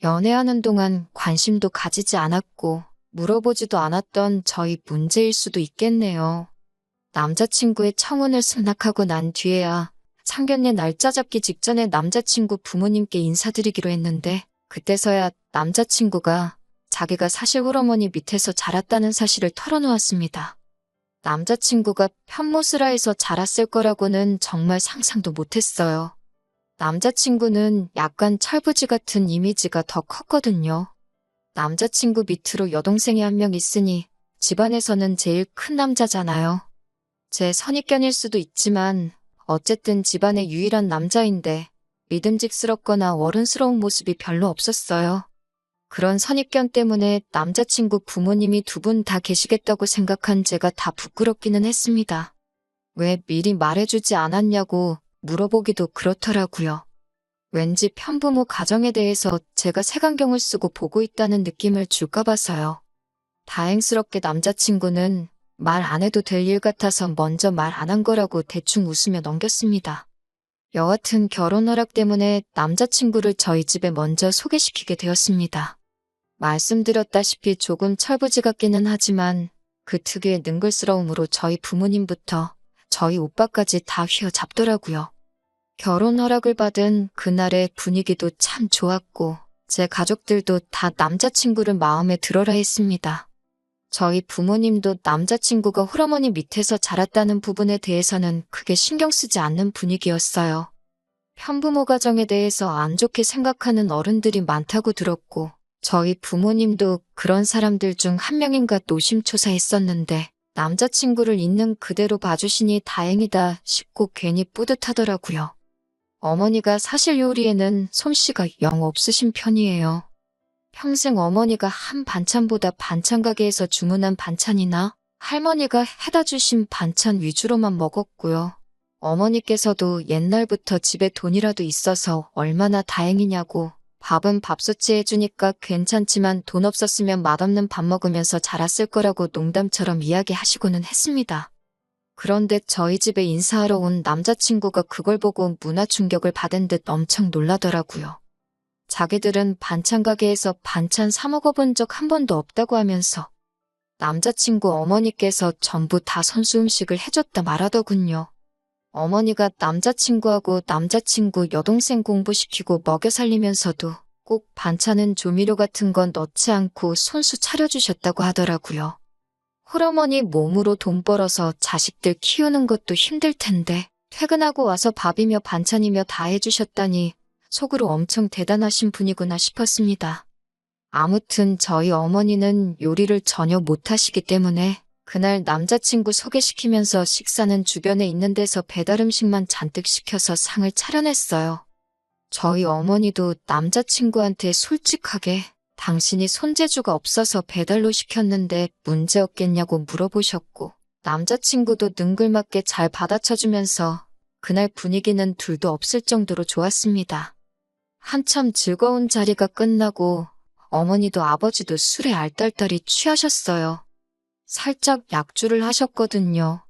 연애하는 동안 관심도 가지지 않았고 물어보지도 않았던 저희 문제일 수도 있겠네요. 남자친구의 청혼을 승낙하고 난 뒤에야 상견례 날짜 잡기 직전에 남자친구 부모님께 인사드리기로 했는데 그때서야 남자친구가 자기가 사실 홀어머니 밑에서 자랐다는 사실을 털어놓았습니다. 남자친구가 편모스라에서 자랐을 거라고는 정말 상상도 못했어요. 남자친구는 약간 철부지 같은 이미지가 더 컸거든요. 남자친구 밑으로 여동생이 한 명 있으니 집안에서는 제일 큰 남자잖아요. 제 선입견일 수도 있지만 어쨌든 집안의 유일한 남자인데 믿음직스럽거나 어른스러운 모습이 별로 없었어요. 그런 선입견 때문에 남자친구 부모님이 두 분 다 계시겠다고 생각한 제가 다 부끄럽기는 했습니다. 왜 미리 말해주지 않았냐고 물어보기도 그렇더라고요. 왠지 편부모 가정에 대해서 제가 색안경을 쓰고 보고 있다는 느낌을 줄까 봐서요. 다행스럽게 남자친구는 말 안 해도 될 일 같아서 먼저 말 안 한 거라고 대충 웃으며 넘겼습니다. 여하튼 결혼 허락 때문에 남자친구를 저희 집에 먼저 소개시키게 되었습니다. 말씀드렸다시피 조금 철부지 같기는 하지만 그 특유의 능글스러움으로 저희 부모님부터 저희 오빠까지 다 휘어잡더라고요. 결혼 허락을 받은 그날의 분위기도 참 좋았고 제 가족들도 다 남자친구를 마음에 들어라 했습니다. 저희 부모님도 남자친구가 홀어머니 밑에서 자랐다는 부분에 대해서는 크게 신경 쓰지 않는 분위기였어요. 편부모 가정에 대해서 안 좋게 생각하는 어른들이 많다고 들었고 저희 부모님도 그런 사람들 중 한 명인가 노심초사했었는데 남자친구를 있는 그대로 봐주시니 다행이다 싶고 괜히 뿌듯하더라고요. 어머니가 사실 요리에는 솜씨가 영 없으신 편이에요. 평생 어머니가 한 반찬보다 반찬 가게에서 주문한 반찬이나 할머니가 해다 주신 반찬 위주로만 먹었고요. 어머니께서도 옛날부터 집에 돈이라도 있어서 얼마나 다행이냐고 밥은 밥솥이 해주니까 괜찮지만 돈 없었으면 맛없는 밥 먹으면서 자랐을 거라고 농담처럼 이야기하시고는 했습니다. 그런데 저희 집에 인사하러 온 남자친구가 그걸 보고 문화 충격을 받은 듯 엄청 놀라더라고요. 자기들은 반찬 가게에서 반찬 사 먹어본 적 한 번도 없다고 하면서 남자친구 어머니께서 전부 다 선수 음식을 해줬다 말하더군요. 어머니가 남자친구하고 남자친구 여동생 공부시키고 먹여 살리면서도 꼭 반찬은 조미료 같은 건 넣지 않고 손수 차려주셨다고 하더라고요. 홀어머니 몸으로 돈 벌어서 자식들 키우는 것도 힘들 텐데 퇴근하고 와서 밥이며 반찬이며 다 해주셨다니 속으로 엄청 대단하신 분이구나 싶었습니다. 아무튼 저희 어머니는 요리를 전혀 못하시기 때문에 그날 남자친구 소개시키면서 식사는 주변에 있는 데서 배달음식만 잔뜩 시켜서 상을 차려냈어요. 저희 어머니도 남자친구한테 솔직하게 당신이 손재주가 없어서 배달로 시켰는데 문제 없겠냐고 물어보셨고 남자친구도 능글맞게 잘 받아쳐주면서 그날 분위기는 둘도 없을 정도로 좋았습니다. 한참 즐거운 자리가 끝나고 어머니도 아버지도 술에 알딸딸이 취하셨어요. 살짝 약주를 하셨거든요.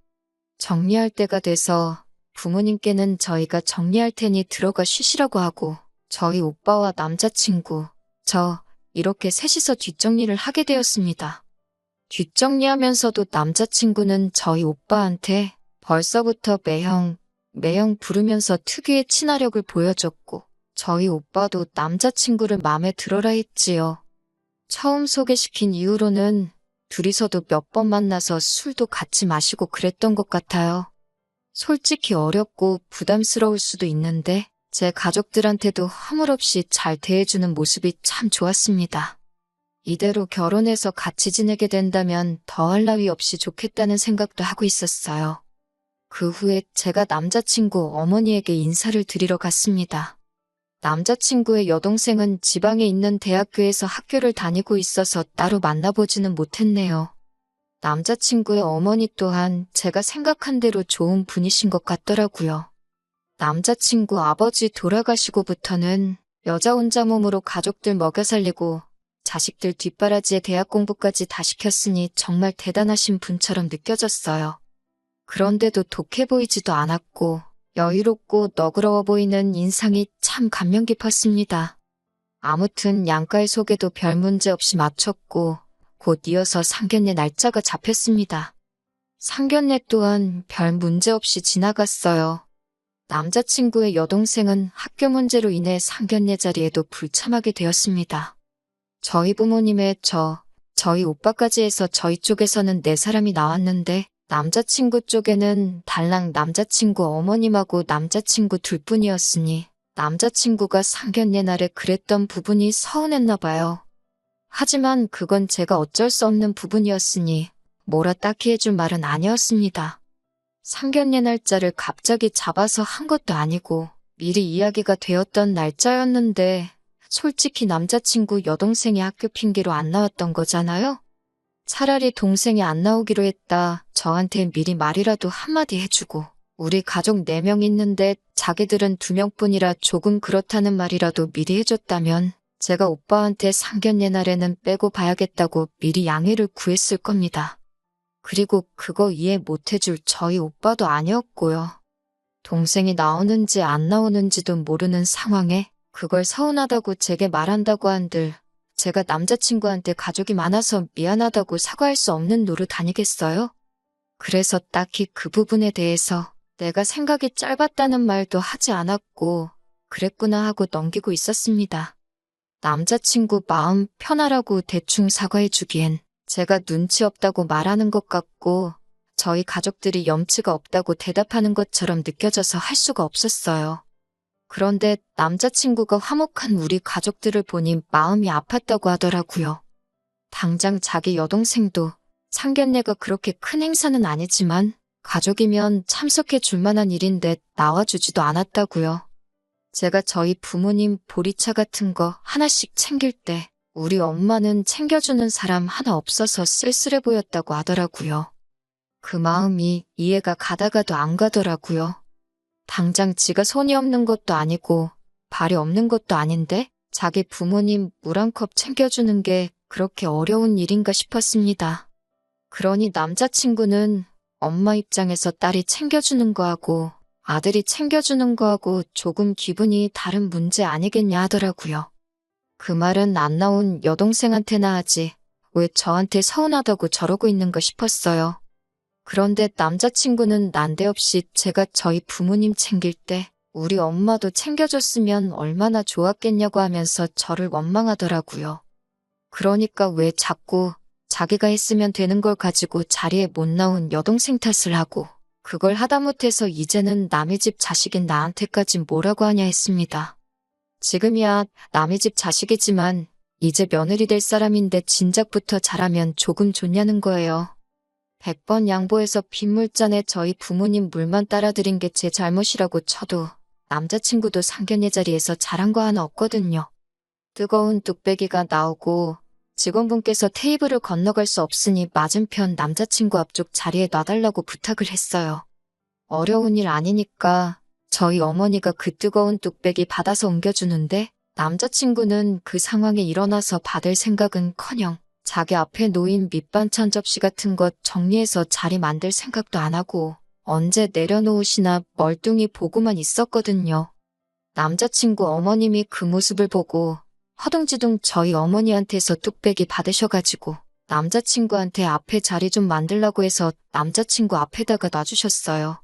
정리할 때가 돼서 부모님께는 저희가 정리할 테니 들어가 쉬시라고 하고 저희 오빠와 남자친구, 저 이렇게 셋이서 뒷정리를 하게 되었습니다. 뒷정리하면서도 남자친구는 저희 오빠한테 벌써부터 매형 부르면서 특유의 친화력을 보여줬고 저희 오빠도 남자친구를 마음에 들어라 했지요. 처음 소개시킨 이후로는 둘이서도 몇 번 만나서 술도 같이 마시고 그랬던 것 같아요. 솔직히 어렵고 부담스러울 수도 있는데 제 가족들한테도 허물없이 잘 대해주는 모습이 참 좋았습니다. 이대로 결혼해서 같이 지내게 된다면 더할 나위 없이 좋겠다는 생각도 하고 있었어요. 그 후에 제가 남자친구 어머니에게 인사를 드리러 갔습니다. 남자친구의 여동생은 지방에 있는 대학교에서 학교를 다니고 있어서 따로 만나보지는 못했네요. 남자친구의 어머니 또한 제가 생각한 대로 좋은 분이신 것 같더라고요. 남자친구 아버지 돌아가시고부터는 여자 혼자 몸으로 가족들 먹여 살리고 자식들 뒷바라지에 대학 공부까지 다 시켰으니 정말 대단하신 분처럼 느껴졌어요. 그런데도 독해 보이지도 않았고 여유롭고 너그러워 보이는 인상이 참 감명 깊었습니다. 아무튼 양가의 소개도 별 문제 없이 마쳤고 곧 이어서 상견례 날짜가 잡혔습니다. 상견례 또한 별 문제 없이 지나갔어요. 남자친구의 여동생은 학교 문제로 인해 상견례 자리에도 불참하게 되었습니다. 저희 부모님의 저희 오빠까지 해서 저희 쪽에서는 4사람이 나왔는데 남자친구 쪽에는 달랑 남자친구 어머님하고 남자친구 둘뿐이었으니 남자친구가 상견례 날에 그랬던 부분이 서운했나 봐요. 하지만 그건 제가 어쩔 수 없는 부분이었으니 뭐라 딱히 해줄 말은 아니었습니다. 상견례 날짜를 갑자기 잡아서 한 것도 아니고 미리 이야기가 되었던 날짜였는데 솔직히 남자친구 여동생이 학교 핑계로 안 나왔던 거잖아요? 차라리 동생이 안 나오기로 했다. 저한테 미리 말이라도 한마디 해주고 우리 가족 4명 있는데 자기들은 2명뿐이라 조금 그렇다는 말이라도 미리 해줬다면 제가 오빠한테 상견례 날에는 빼고 봐야겠다고 미리 양해를 구했을 겁니다. 그리고 그거 이해 못해줄 저희 오빠도 아니었고요. 동생이 나오는지 안 나오는지도 모르는 상황에 그걸 서운하다고 제게 말한다고 한들 제가 남자친구한테 가족이 많아서 미안하다고 사과할 수 없는 노릇 아니겠어요? 그래서 딱히 그 부분에 대해서 내가 생각이 짧았다는 말도 하지 않았고 그랬구나 하고 넘기고 있었습니다. 남자친구 마음 편하라고 대충 사과해주기엔 제가 눈치 없다고 말하는 것 같고 저희 가족들이 염치가 없다고 대답하는 것처럼 느껴져서 할 수가 없었어요. 그런데 남자친구가 화목한 우리 가족들을 보니 마음이 아팠다고 하더라고요. 당장 자기 여동생도 상견례가 그렇게 큰 행사는 아니지만 가족이면 참석해 줄 만한 일인데 나와주지도 않았다고요. 제가 저희 부모님 보리차 같은 거 하나씩 챙길 때 우리 엄마는 챙겨주는 사람 하나 없어서 쓸쓸해 보였다고 하더라고요. 그 마음이 이해가 가다가도 안 가더라고요. 당장 지가 손이 없는 것도 아니고 발이 없는 것도 아닌데 자기 부모님 물 한 컵 챙겨주는 게 그렇게 어려운 일인가 싶었습니다. 그러니 남자친구는 엄마 입장에서 딸이 챙겨주는 거하고 아들이 챙겨주는 거하고 조금 기분이 다른 문제 아니겠냐 하더라고요. 그 말은 안 나온 여동생한테나 하지 왜 저한테 서운하다고 저러고 있는가 싶었어요. 그런데 남자친구는 난데없이 제가 저희 부모님 챙길 때 우리 엄마도 챙겨줬으면 얼마나 좋았겠냐고 하면서 저를 원망하더라고요. 그러니까 왜 자꾸 자기가 했으면 되는 걸 가지고 자리에 못 나온 여동생 탓을 하고 그걸 하다못해서 이제는 남의 집 자식인 나한테까지 뭐라고 하냐 했습니다. 지금이야 남의 집 자식이지만 이제 며느리 될 사람인데 진작부터 잘하면 조금 좋냐는 거예요. 100번 양보해서 빗물잔에 저희 부모님 물만 따라드린 게 제 잘못이라고 쳐도 남자친구도 상견례 자리에서 잘한 거 하나 없거든요. 뜨거운 뚝배기가 나오고 직원분께서 테이블을 건너갈 수 없으니 맞은편 남자친구 앞쪽 자리에 놔달라고 부탁을 했어요. 어려운 일 아니니까 저희 어머니가 그 뜨거운 뚝배기 받아서 옮겨주는데 남자친구는 그 상황에 일어나서 받을 생각은커녕 자기 앞에 놓인 밑반찬 접시 같은 것 정리해서 자리 만들 생각도 안 하고 언제 내려놓으시나 멀뚱히 보고만 있었거든요. 남자친구 어머님이 그 모습을 보고 허둥지둥 저희 어머니한테서 뚝배기 받으셔가지고 남자친구한테 앞에 자리 좀 만들라고 해서 남자친구 앞에다가 놔주셨어요.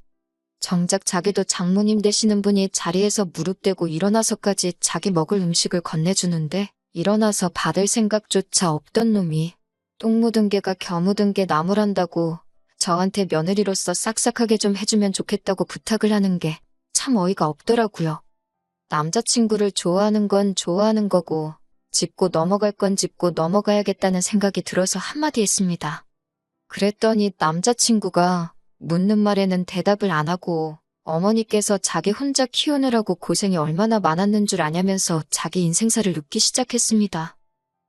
정작 자기도 장모님 되시는 분이 자리에서 무릎 대고 일어나서까지 자기 먹을 음식을 건네주는데 일어나서 받을 생각조차 없던 놈이 똥 묻은 개가 겨 묻은 개 나무란다고 저한테 며느리로서 싹싹하게 좀 해주면 좋겠다고 부탁을 하는 게 참 어이가 없더라고요. 남자친구를 좋아하는 건 좋아하는 거고 짚고 넘어갈 건 짚고 넘어가야겠다는 생각이 들어서 한마디 했습니다. 그랬더니 남자친구가 묻는 말에는 대답을 안 하고 어머니께서 자기 혼자 키우느라고 고생이 얼마나 많았는 줄 아냐면서 자기 인생사를 눕기 시작했습니다.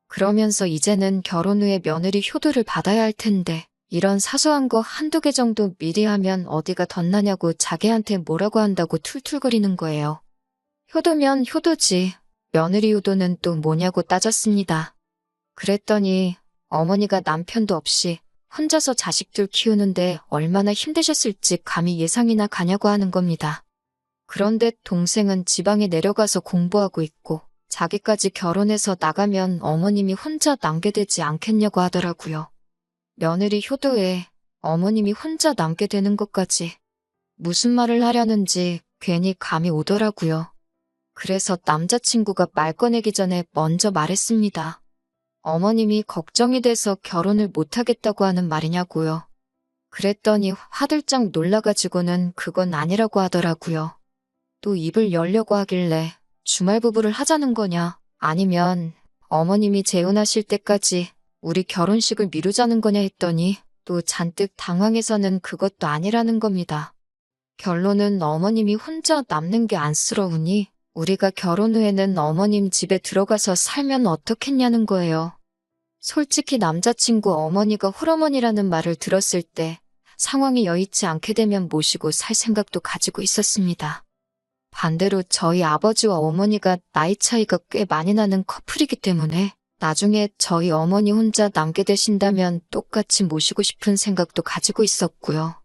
그러면서 이제는 결혼 후에 며느리 효도를 받아야 할 텐데 이런 사소한 거 한두 개 정도 미리 하면 어디가 덧나냐고 자기한테 뭐라고 한다고 툴툴거리는 거예요. 효도면 효도지 며느리 효도는 또 뭐냐고 따졌습니다. 그랬더니 어머니가 남편도 없이 혼자서 자식들 키우는데 얼마나 힘드셨을지 감히 예상이나 가냐고 하는 겁니다. 그런데 동생은 지방에 내려가서 공부하고 있고 자기까지 결혼해서 나가면 어머님이 혼자 남게 되지 않겠냐고 하더라고요. 며느리 효도에 어머님이 혼자 남게 되는 것까지 무슨 말을 하려는지 괜히 감이 오더라고요. 그래서 남자친구가 말 꺼내기 전에 먼저 말했습니다. 어머님이 걱정이 돼서 결혼을 못하겠다고 하는 말이냐고요. 그랬더니 화들짝 놀라가지고는 그건 아니라고 하더라고요. 또 입을 열려고 하길래 주말 부부를 하자는 거냐, 아니면 어머님이 재혼하실 때까지 우리 결혼식을 미루자는 거냐 했더니 또 잔뜩 당황해서는 그것도 아니라는 겁니다. 결론은 어머님이 혼자 남는 게 안쓰러우니 우리가 결혼 후에는 어머님 집에 들어가서 살면 어떻겠냐는 거예요. 솔직히 남자친구 어머니가 홀어머니라는 말을 들었을 때 상황이 여의치 않게 되면 모시고 살 생각도 가지고 있었습니다. 반대로 저희 아버지와 어머니가 나이 차이가 꽤 많이 나는 커플이기 때문에 나중에 저희 어머니 혼자 남게 되신다면 똑같이 모시고 싶은 생각도 가지고 있었고요.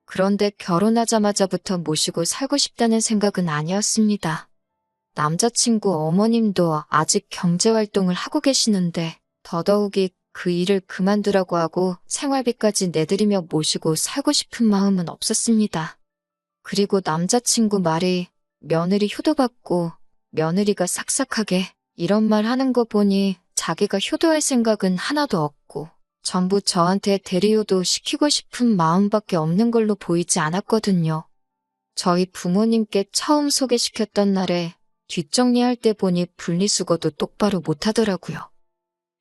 그런데 결혼하자마자부터 모시고 살고 싶다는 생각은 아니었습니다. 남자친구 어머님도 아직 경제활동을 하고 계시는데 더더욱이 그 일을 그만두라고 하고 생활비까지 내드리며 모시고 살고 싶은 마음은 없었습니다. 그리고 남자친구 말이 며느리 효도받고 며느리가 삭삭하게 이런 말 하는 거 보니 자기가 효도할 생각은 하나도 없고 전부 저한테 대리효도 시키고 싶은 마음밖에 없는 걸로 보이지 않았거든요. 저희 부모님께 처음 소개시켰던 날에 뒷정리할 때 보니 분리수거도 똑바로 못하더라고요.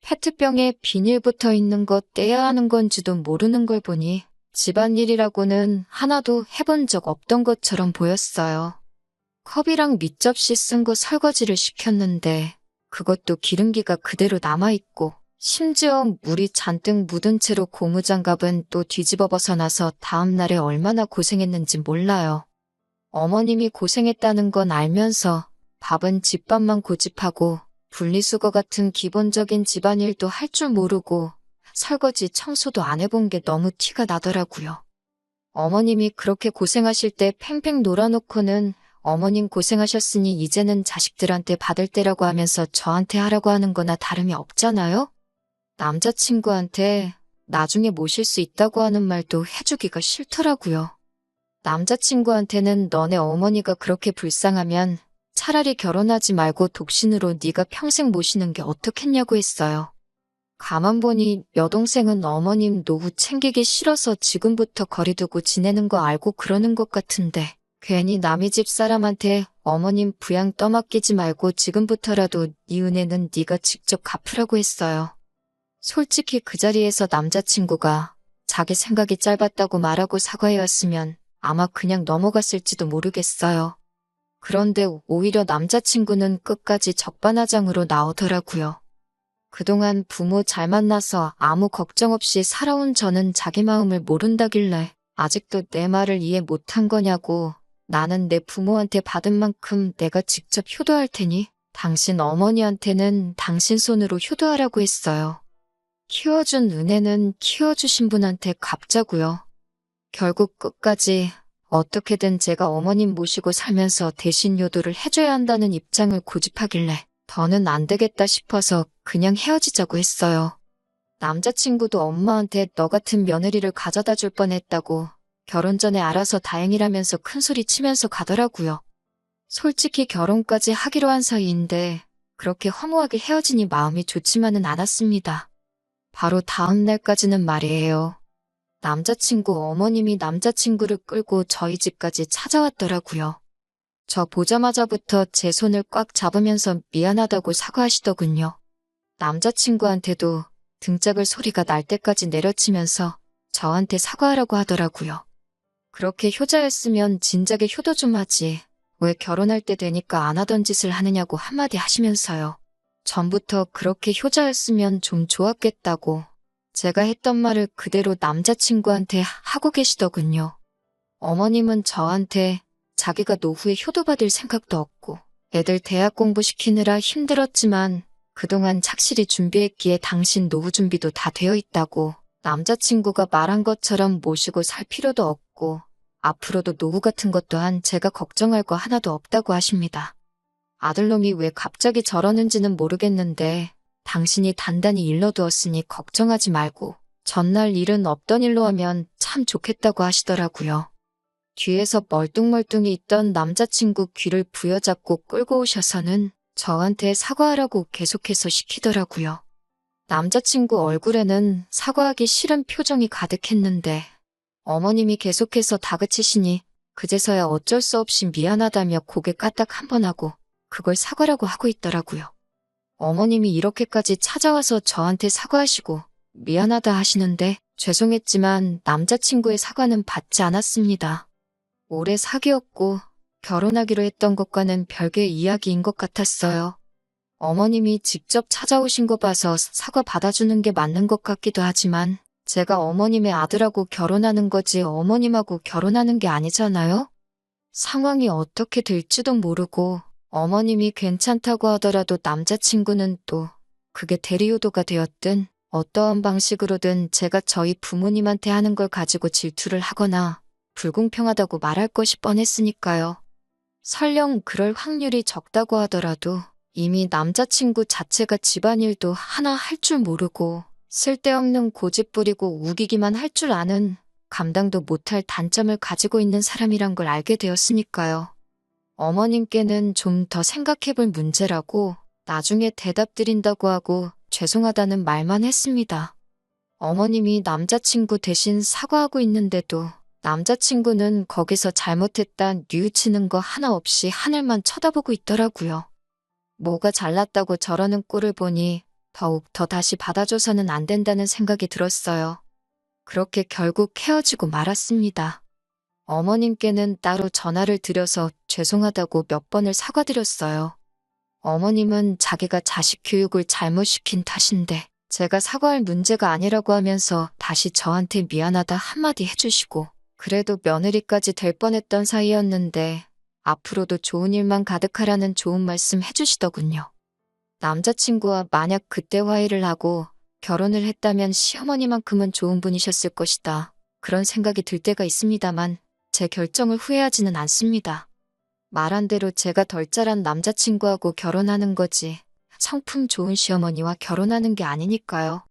페트병에 비닐 붙어 있는 거 떼야 하는 건지도 모르는 걸 보니 집안일이라고는 하나도 해본 적 없던 것처럼 보였어요. 컵이랑 밑접시 쓴 거 설거지를 시켰는데 그것도 기름기가 그대로 남아있고 심지어 물이 잔뜩 묻은 채로 고무장갑은 또 뒤집어 벗어나서 다음날에 얼마나 고생했는지 몰라요. 어머님이 고생했다는 건 알면서 밥은 집밥만 고집하고 분리수거 같은 기본적인 집안일도 할 줄 모르고 설거지 청소도 안 해본 게 너무 티가 나더라고요. 어머님이 그렇게 고생하실 때 팽팽 놀아놓고는 어머님 고생하셨으니 이제는 자식들한테 받을 때라고 하면서 저한테 하라고 하는 거나 다름이 없잖아요? 남자친구한테 나중에 모실 수 있다고 하는 말도 해주기가 싫더라고요. 남자친구한테는 너네 어머니가 그렇게 불쌍하면 차라리 결혼하지 말고 독신으로 네가 평생 모시는 게 어떻겠냐고 했어요. 가만 보니 여동생은 어머님 노후 챙기기 싫어서 지금부터 거리두고 지내는 거 알고 그러는 것 같은데 괜히 남의 집 사람한테 어머님 부양 떠맡기지 말고 지금부터라도 네 은혜는 네가 직접 갚으라고 했어요. 솔직히 그 자리에서 남자친구가 자기 생각이 짧았다고 말하고 사과해왔으면 아마 그냥 넘어갔을지도 모르겠어요. 그런데 오히려 남자친구는 끝까지 적반하장으로 나오더라고요. 그동안 부모 잘 만나서 아무 걱정 없이 살아온 저는 자기 마음을 모른다길래 아직도 내 말을 이해 못한 거냐고 나는 내 부모한테 받은 만큼 내가 직접 효도할 테니 당신 어머니한테는 당신 손으로 효도하라고 했어요. 키워준 은혜는 키워주신 분한테 갚자고요. 결국 끝까지 어떻게든 제가 어머님 모시고 살면서 대신 효도를 해줘야 한다는 입장을 고집하길래 더는 안 되겠다 싶어서 그냥 헤어지자고 했어요. 남자친구도 엄마한테 너 같은 며느리를 가져다 줄 뻔했다고 결혼 전에 알아서 다행이라면서 큰소리 치면서 가더라고요. 솔직히 결혼까지 하기로 한 사이인데 그렇게 허무하게 헤어지니 마음이 좋지만은 않았습니다. 바로 다음 날까지는 말이에요. 남자친구 어머님이 남자친구를 끌고 저희 집까지 찾아왔더라고요. 저 보자마자부터 제 손을 꽉 잡으면서 미안하다고 사과하시더군요. 남자친구한테도 등짝을 소리가 날 때까지 내려치면서 저한테 사과하라고 하더라고요. 그렇게 효자였으면 진작에 효도 좀 하지. 왜 결혼할 때 되니까 안 하던 짓을 하느냐고 한마디 하시면서요. 전부터 그렇게 효자였으면 좀 좋았겠다고 제가 했던 말을 그대로 남자친구한테 하고 계시더군요. 어머님은 저한테 자기가 노후에 효도받을 생각도 없고 애들 대학 공부시키느라 힘들었지만 그동안 착실히 준비했기에 당신 노후 준비도 다 되어 있다고 남자친구가 말한 것처럼 모시고 살 필요도 없고 앞으로도 노후 같은 것 또한 제가 걱정할 거 하나도 없다고 하십니다. 아들놈이 왜 갑자기 저러는지는 모르겠는데 당신이 단단히 일러두었으니 걱정하지 말고 전날 일은 없던 일로 하면 참 좋겠다고 하시더라고요. 뒤에서 멀뚱멀뚱히 있던 남자친구 귀를 부여잡고 끌고 오셔서는 저한테 사과하라고 계속해서 시키더라고요. 남자친구 얼굴에는 사과하기 싫은 표정이 가득했는데 어머님이 계속해서 다그치시니 그제서야 어쩔 수 없이 미안하다며 고개 까딱 한 번 하고 그걸 사과라고 하고 있더라고요. 어머님이 이렇게까지 찾아와서 저한테 사과하시고 미안하다 하시는데 죄송했지만 남자친구의 사과는 받지 않았습니다. 오래 사귀었고 결혼하기로 했던 것과는 별개의 이야기인 것 같았어요. 어머님이 직접 찾아오신 거 봐서 사과 받아주는 게 맞는 것 같기도 하지만 제가 어머님의 아들하고 결혼하는 거지 어머님하고 결혼하는 게 아니잖아요? 상황이 어떻게 될지도 모르고 어머님이 괜찮다고 하더라도 남자친구는 또 그게 대리효도가 되었든 어떠한 방식으로든 제가 저희 부모님한테 하는 걸 가지고 질투를 하거나 불공평하다고 말할 것이 뻔했으니까요. 설령 그럴 확률이 적다고 하더라도 이미 남자친구 자체가 집안일도 하나 할 줄 모르고 쓸데없는 고집 부리고 우기기만 할 줄 아는 감당도 못할 단점을 가지고 있는 사람이란 걸 알게 되었으니까요. 어머님께는 좀 더 생각해볼 문제라고 나중에 대답 드린다고 하고 죄송하다는 말만 했습니다. 어머님이 남자친구 대신 사과하고 있는데도 남자친구는 거기서 잘못했다 뉘우치는 거 하나 없이 하늘만 쳐다보고 있더라고요. 뭐가 잘났다고 저러는 꼴을 보니 더욱 더 다시 받아줘서는 안 된다는 생각이 들었어요. 그렇게 결국 헤어지고 말았습니다. 어머님께는 따로 전화를 드려서 죄송하다고 몇 번을 사과드렸어요. 어머님은 자기가 자식 교육을 잘못시킨 탓인데 제가 사과할 문제가 아니라고 하면서 다시 저한테 미안하다 한마디 해주시고 그래도 며느리까지 될 뻔했던 사이였는데 앞으로도 좋은 일만 가득하라는 좋은 말씀 해주시더군요. 남자친구와 만약 그때 화해를 하고 결혼을 했다면 시어머니만큼은 좋은 분이셨을 것이다. 그런 생각이 들 때가 있습니다만 제 결정을 후회하지는 않습니다. 말한 대로 제가 덜 자란 남자친구하고 결혼하는 거지 성품 좋은 시어머니와 결혼하는 게 아니니까요.